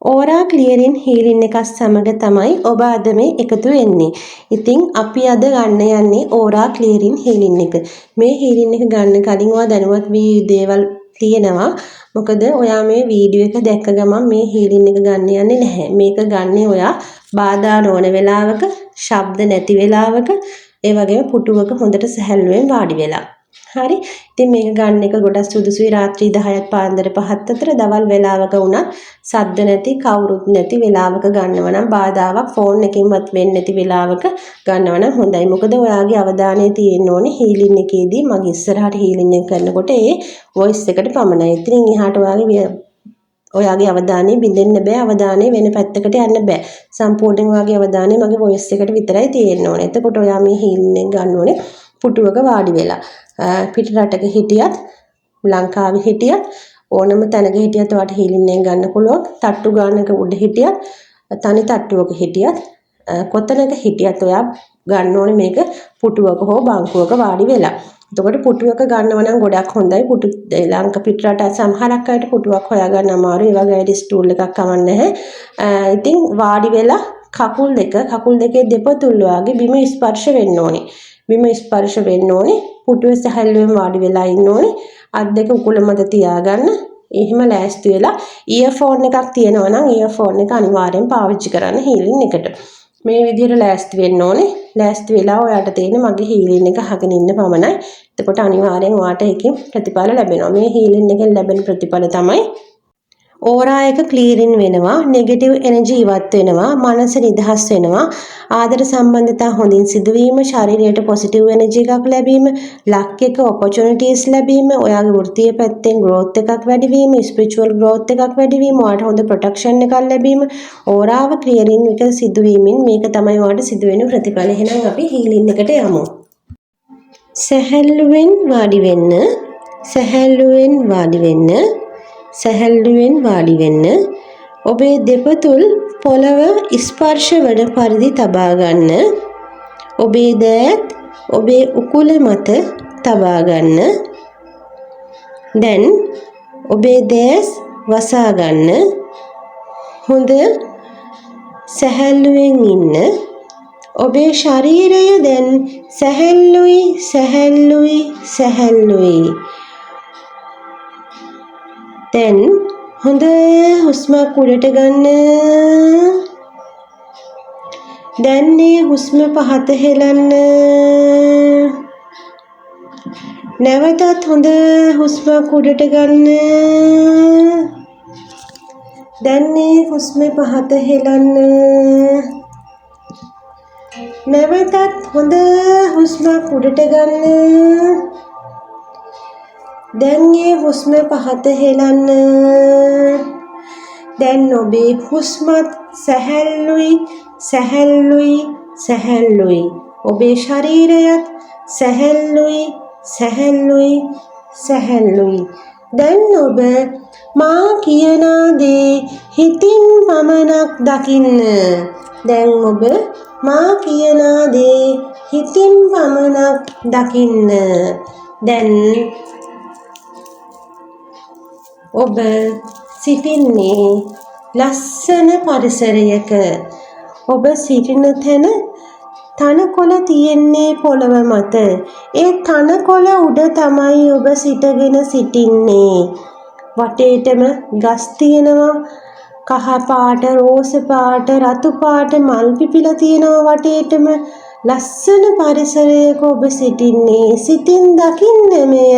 ඕරා ක්ලියරින් healing එකක් සමග තමයි ඔබ අද මේ එකතු වෙන්නේ. ඉතින් අපි අද ගන්න යන්නේ ඕරා ක්ලියරින් හීලින් එක. මේ හීලින් එක ගන්න කලින් ඔයා දැනුවත් වී දේවල් තියෙනවා. මොකද ඔයා මේ වීඩියෝ එක දැක්ක ගමන් මේ හීලින් එක ගන්න යන්නේ නැහැ. මේක ගන්නේ ඔයා බාධා නොවන වෙලාවක, ශබ්ද නැති වෙලාවක, ඒ වගේම පුටුවක හොඳට සැහැල්ලුවෙන් වාඩි වෙලා. හරි. ඉතින් මේක ගන්න එක ගොඩක් සුදුසුයි රාත්‍රී 10ත් පාන්දර 5ත් අතර දවල් වේලාවක වුණත් සද්ද නැති කවුරුත් නැති වෙලාවක ගන්නව නම් බාධාවක් ෆෝන් එකකින්වත් වෙන්නේ නැති වෙලාවක ගන්නව නම් හොඳයි. මොකද ඔයාගේ අවධානය තියෙන්න ඕනේ හීලින් එකේදී මගේ ඉස්සරහට හීලින් එක කරනකොට ඒ වොයිස් එකට පමණයි. ඉතින් එහාට ඔයාගේ අවධානය බිඳෙන්න බෑ. අවධානය වෙන පැත්තකට යන්න බෑ. සම්පූර්ණයෙන් ඔයාගේ අවධානය මගේ වොයිස් එකට විතරයි තියෙන්න ඕනේ. එතකොට ඔයා මේ හීලින් එක ගන්න ඕනේ පුටුවක වාඩි වෙලා. පිට රටක හිටියත් ලංකාවේ හිටියත් ඕනම තැනක හිටියත් ඔයාට හීලින් එක ගන්න පුළුවන්. තට්ටු ගන්නක උඩ හිටියත් තනි තට්ටුවක හිටියත් කොතනක හිටියත් ඔයා ගන්න ඕනේ මේක පුටුවක හෝ බංකුවක වාඩි වෙලා. එතකොට පුටුවක ගන්නව නම් ගොඩක් හොඳයි. පිට රට සමහරක් අයට පුටුවක් හොයාගන්න අමාරුයි. ඒ වගේ අයට ස්ටූල් එකක් කවන්න නැහැ. ඉතින් වාඩි වෙලා කකුල් දෙකේ දෙපතුල් වාගේ බිම ස්පර්ශ වෙන්න ඕනේ. බිම ස්පර්ශ වෙන්න ඕනේ. පුටුවේ සැහැල්ලුවෙන් වාඩි වෙලා ඉන්න ඕනේ. අත් දෙක උකුල මත තියාගන්න. එහෙම ලෑස්ති වෙලා ඉයර්ෆෝන් එකක් තියෙනවා නම් ඉයර්ෆෝන් එක අනිවාර්යෙන් පාවිච්චි කරන්න හීලින් එකට. මේ විදිහට ලෑස්ති වෙන්න ඕනේ. ලෑස්ති වෙලා ඔයාට තියෙන මගේ හීලින් එක අහගෙන ඉන්න පමණයි. එතකොට අනිවාර්යෙන් ඔයාට ඒකෙන් ප්‍රතිඵල ලැබෙනවා. මේ හීලින් එකෙන් ලැබෙන ප්‍රතිඵල තමයි ඕරා එක ක්ලියරින් වෙනවා, නෙගටිව් එනර්ජි ඉවත් වෙනවා, මනස නිදහස් වෙනවා, ආදර සම්බන්ධතා හොඳින් සිදුවීම, ශරීරයට පොසිටිව් එනර්ජි එකක් ලැබීම, ලක් එක ඔපචුනිටිස් ලැබීම, ඔයාගේ වෘත්තීය පැත්තෙන් growth එකක් වැඩි වීම, ස්පිරිචුවල් growth එකක් වැඩි වීම, ඔයාට හොඳ ප්‍රොටෙක්ෂන් එකක් ලැබීම, ඕරාව ක්ලියරින් එක සිදුවීමෙන් මේක තමයි ඔයාට සිදුවෙන ප්‍රතිඵල. එහෙනම් අපි හීලින් එකට යමු. සැහැල්ලුවෙන් වාඩි වෙන්න, සැහැල්ලුවෙන් වාඩි වෙන්න, සැහැල්ලුවෙන් වාඩි වෙන්න. ඔබේ දෙපතුල් පොළව ස්පර්ශ වන පරිදි තබා ගන්න. ඔබේ දෑත් ඔබේ උකුල මත තබා ගන්න. දැන් ඔබේ දෑස් වසා ගන්න. හොඳ සැහැල්ලුවෙන් ඉන්න. ඔබේ ශරීරය දැන් සැහැල්ලුයි. දැන් හොඳ හුස්මක් උඩට ගන්න. දැන් මේ හුස්ම පහත හෙලන්න. නැවතත් හොඳ හුස්මක් උඩට ගන්න. දැන් මේ හුස්ම පහත හෙලන්න. නැවතත් හොඳ හුස්මක් උඩට ගන්න. දැන් මේ හුස්ම පහත හෙලන්න. දැන් ඔබේ හුස්මත් සැහැල්ලුයි. ඔබේ ශරීරයත් සැහැල්ලුයි. දැන් ඔබ මා කියන දේ හිතින් පමණක් දකින්න. දැන් ඔබ මා කියන දේ හිතින් පමණක් දකින්න. දැන් ඔබ සිටින්නේ ලස්සන පරිසරයක. ඔබ සිටින තැන තනකොළ තියෙන්නේ පොළව මත. ඒ තනකොළ උඩ තමයි ඔබ සිටින්නේ. වටේටම ගස් තියෙනවා. කහ පාට, රෝස පාට, රතු පාට මල් පිපිලා තියෙනවා වටේටම. ලස්සන පරිසරයක ඔබ සිටින්නේ. සිතින් දකින්න මෙය.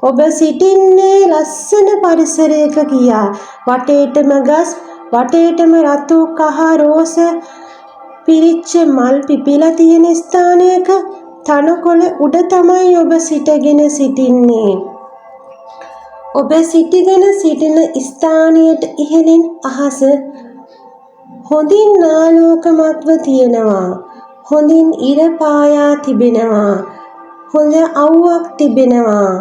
ඔබ සිටින්නේ ලස්සන පරිසරයක කියා. වටේටම ගස්, වටේටම රතු, කහ, රෝස පිරිච්ච මල් පිපිලා තියෙන ස්ථානයක තනකොළ උඩ තමයි ඔබ සිටින්නේ. ඔබ සිටින ස්ථානයට ඉහළින් අහස හොඳින් ආලෝකමත්ව තියෙනවා. හොඳින් ඉර පායා තිබෙනවා. හොඳ අවුවක් තිබෙනවා.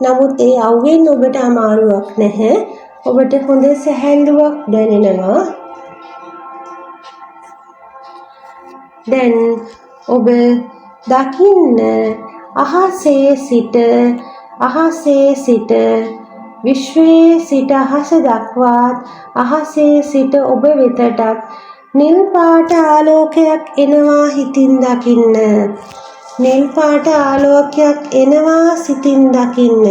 නමුත් ඒ අවුවෙන් ඔබට අමාරුවක් නැහැ. ඔබට හොඳ සැහැල්ලුවක් දැනෙනවා. දැන් ඔබ දකින්න අහසේ සිට විශ්වයේ සිට අහස දක්වාත් අහසේ සිට ඔබ වෙතටත් නිල් පාට ආලෝකයක් එනවා හිතින් දකින්න. නිල් පාට ආලෝකයක් එනවා සිතින් දකින්න.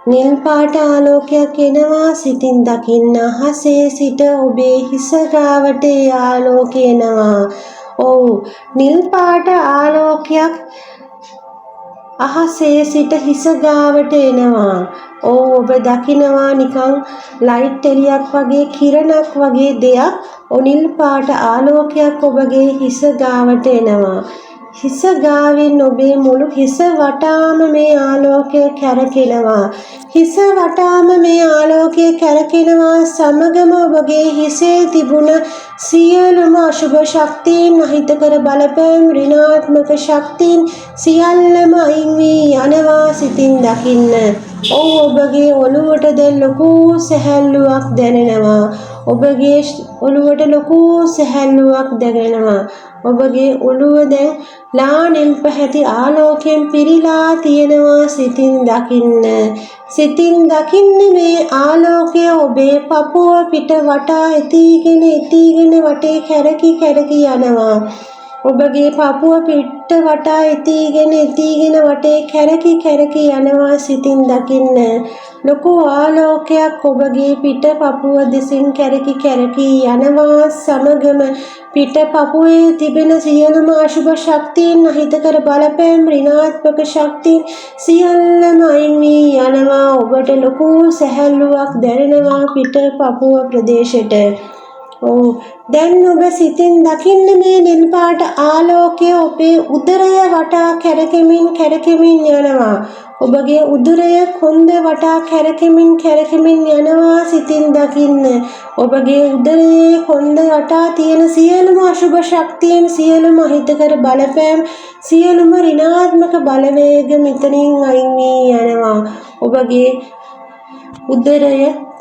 නිල් පාට ආලෝකයක් එනවා සිතින් දකින්න. අහසේ සිට ඔබේ හිස ගාවට ඒ ආලෝකය එනවා. ඔව් නිල් පාට ආලෝකයක් අහසේ සිට හිස ගාවට එනවා. ඔව් ඔබ දකිනවා නිකන් ලයිට් එළියක් වගේ කිරණක් වගේ දෙයක්. නිල් පාට ආලෝකයක් ඔබගේ හිස ගාවට එනවා. හිස ගාවෙන් ඔබේ මුළු හිස වටාම මේ ආලෝකය කැරකෙනවා. හිස වටාම මේ ආලෝකය කැරකෙනවා සමගම ඔබගේ හිසේ තිබුණ සියලුම අශුභ ශක්තියින් අහිතකර බලපෑම් ඍණාත්මක ශක්තියින් සියල්ලම අයින් වී යනවා සිතින් දකින්න. ඔව් ඔබගේ ඔළුවට දැන් ලොකු සැහැල්ලුවක් දැනෙනවා. ඔබගේ ඔළුවට ලොකු සැහැල්ලුවක් දැනෙනවා. ඔබගේ ඔළුව දැන් ලානෙන් පැහැති ආලෝකයෙන් පිරීලා තියෙනවා සිතින් දකින්න. සිතින් දකින්න මේ ආලෝකය ඔබේ පපුව පිට වටා එතීගෙන වටේ කැරකි යනවා. ඔබගේ පපුව පිට වටා එතීගෙන වටේ කැරකි යනවා සිතින් දකින්න. ලොකු ආලෝකයක් ඔබගේ පිට පපුව දෙසින් කැරකි යනවා සමගම පිට පපුවේ තිබෙන සියලුම අශුභ ශක්තියින් අහිතකර බලපෑම් ඍණාත්මක ශක්තියින් සියල්ලම අයින් වී යනවා. ඔබට ලොකු සැහැල්ලුවක් දැනෙනවා පිට පපුව ප්‍රදේශයට. ඔව් දැන් ඔබ සිතින් දකින්න මේ නිල් පාට ආලෝකය ඔබේ උදරය වටා කැරකෙමින් යනවා. ඔබගේ උදරය කොන්ද වටා කැරකෙමින් යනවා සිතින් දකින්න. ඔබගේ උදරයේ කොන්ද වටා තියෙන සියලුම අශුභ ශක්තියන් සියලුම අහිතකර බලපෑම් සියලුම ඍණාත්මක බලවේග මෙතනින් අයින් වී යනවා. ඔබගේ උදරය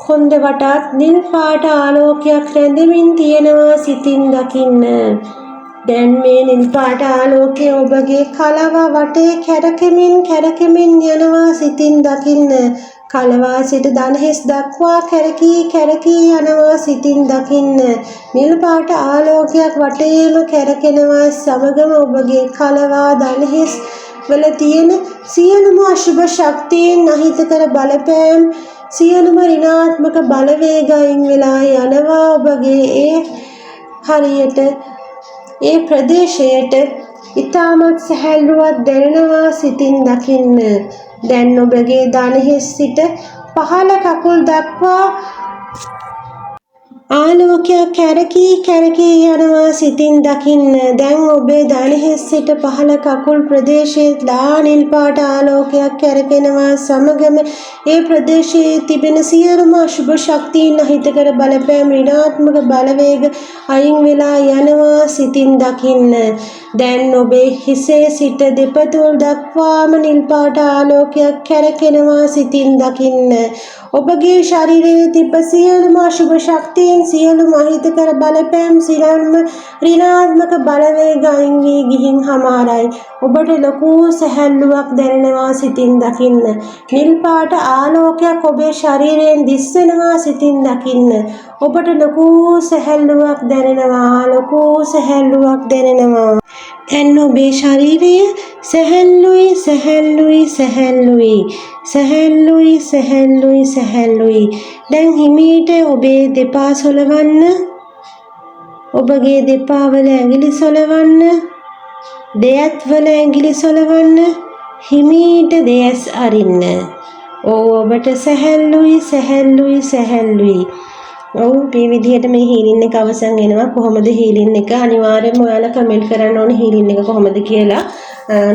කොන්ද වටාත් නිල් පාට ආලෝකයක් රැඳෙමින් තියෙනවා සිතින් දකින්න. දැන් මේ නිල් පාට ආලෝකය ඔබගේ කලව වටේ කැරකෙමින් යනවා සිතින් දකින්න. කලවා සිට දණහිස් දක්වා කැරකි යනවා සිතින් දකින්න. නිල් පාට ආලෝකයක් වටේම කැරකෙනවා සමගම ඔබගේ කලවා දණහිස් වල තියෙන සියලුම අශුභ ශක්තියින් අහිතකර බලපෑම් සියලුම ඍණාත්මක බලවේගයින් වෙලා යනවා ඔබගේ ඒ හරියට ඒ ප්‍රදේශයට ඉතාමත් සැහැල්ලුවක් දැනෙනවා සිතින් දකින්න. දැන් ඔබගේ දණහිස් සිට පහළ කකුල් දක්වා ආලෝකයක් කැරකි යනවා සිතින් දකින්න. දැන් ඔබේ දණහිස් සිට පහළ කකුල් ප්‍රදේශයේ නිල් පාට ආලෝකයක් කැරකෙනවා සමගම ඒ ප්‍රදේශයේ තිබෙන සියලුම අශුභ ශක්තියින් අහිතකර බලපෑම් ඍණාත්මක බලවේග අයින් වෙලා යනවා සිතින් දකින්න. දැන් ඔබේ හිසේ සිට දෙපතුල් දක්වාම නිල් පාට ආලෝකයක් කැරකෙනවා සිතින් දකින්න. ඔබගේ ශරීරයේ තිබෙන සියලුම අශුභ ශක්තියින් සියලුම අහිතකර බලපෑම් සියලුම ඍණාත්මක බලවේග අයින් වී ගිහින් හමාරයි. ඔබට ලොකු සැහැල්ලුවක් දැනෙනවා සිතින් දකින්න. නිල් පාට ආලෝකයක් ඔබේ ශරීරයෙන් දිස්වෙනවා සිතින් දකින්න. ඔබට ලොකු සැහැල්ලුවක් දැනෙනවා. දැන් ඔබේ ශරීරය සැහැල්ලුයි. දැන් හිමීට ඔබේ දෙපා සොලවන්න. ඔබගේ දෙපා වල ඇඟිලි සොලවන්න. දෙයත් වල ඇඟිලි සොලවන්න. හිමීට දෙයස් අරින්න. ඔබට සැහැල්ලුයි. ඔව් මේ විදිහට මේ හීලින් එක අවසන් වෙනවා. කොහොමද හීලින් එක? අනිවාර්යයෙන්ම ඔයාලා කමෙන්ට් කරන්න ඕනේ හීලින් එක කොහොමද කියලා.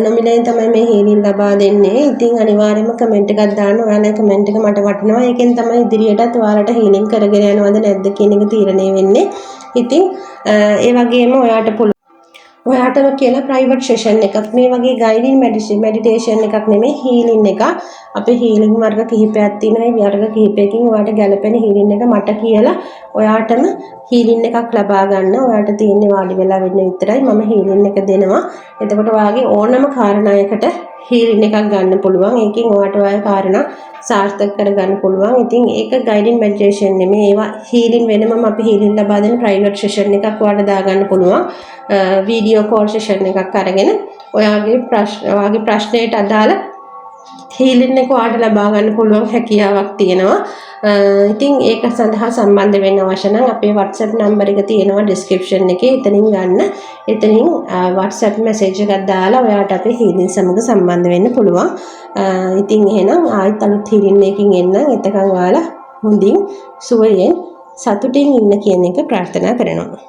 නොමිලෙන් තමයි මේ හීලින් ලබා දෙන්නේ. ඉතින් අනිවාර්යයෙන්ම කමෙන්ට් එකක් දාන්න. ඔයාලා කමෙන්ට් එක මට වටිනවා. ඒකෙන් තමයි ඉදිරියටත් ඔයාලට හීලින් කරගෙන යනවද නැද්ද කියන එක තීරණය වෙන්නේ. ඉතින් ඒ වගේම ඔයාටම කියලා ප්‍රයිවට් සෙෂන් එකක් මේ වගේ ගයිඩින් මෙඩිටේෂන් එකක් නෙමෙයි හීලින් එකක්. අපේ හීලින් වර්ග කිහිපයක් තියෙනවා. මේ වර්ග කිහිපයකින් ඔයාට ගැළපෙන හීලින් එක මට කියලා ඔයාටම හීලින් එකක් ලබා ගන්න. ඔයාට තියෙන්නේ වාඩි වෙලා වෙන්න විතරයි. මම හීලින් එක දෙනවා. එතකොට ඔයාගේ ඕනම කාරණාවකට හීලින් එකක් ගන්න පුළුවන්. ඒකෙන් ඔයාට ඔය කාරණා සාර්ථක කරගන්න පුළුවන්. ඉතින් ඒක ගයිඩින් මෙඩිටේෂන් නෙමෙයි. ඒවා හීලින් වෙනමම අපි හීලින් ලබා දෙන ප්‍රයිවට් සෙෂන් එකක් ඔයාලට දාගන්න පුළුවන්. වීඩියෝ කෝල් සෙෂන් එකක් අරගෙන ඔයාගේ ප්‍රශ්නයට අදාළ හීලින් එක ඔයාලට ලබා ගන්න පුළුවන් හැකියාවක් තියෙනවා. ඉතින් ඒක සඳහා සම්බන්ධ වෙන්න අවශ්‍ය නම් අපේ WhatsApp නම්බර එක තියෙනවා ඩිස්ක්‍රිප්ෂන් එකේ. එතනින් ගන්න. එතනින් WhatsApp මැසේජ් එකක් දාලා ඔයාට අපේ හීලින් සමග සම්බන්ධ වෙන්න පුළුවන්. ඉතින් එහෙනම් ආයෙත් අලුත් හීලින් එකකින් එන්නම්. එතකන් ඔයාලා හොඳින් සුවයෙන් සතුටින් ඉන්න කියන එක ප්‍රාර්ථනා කරනවා.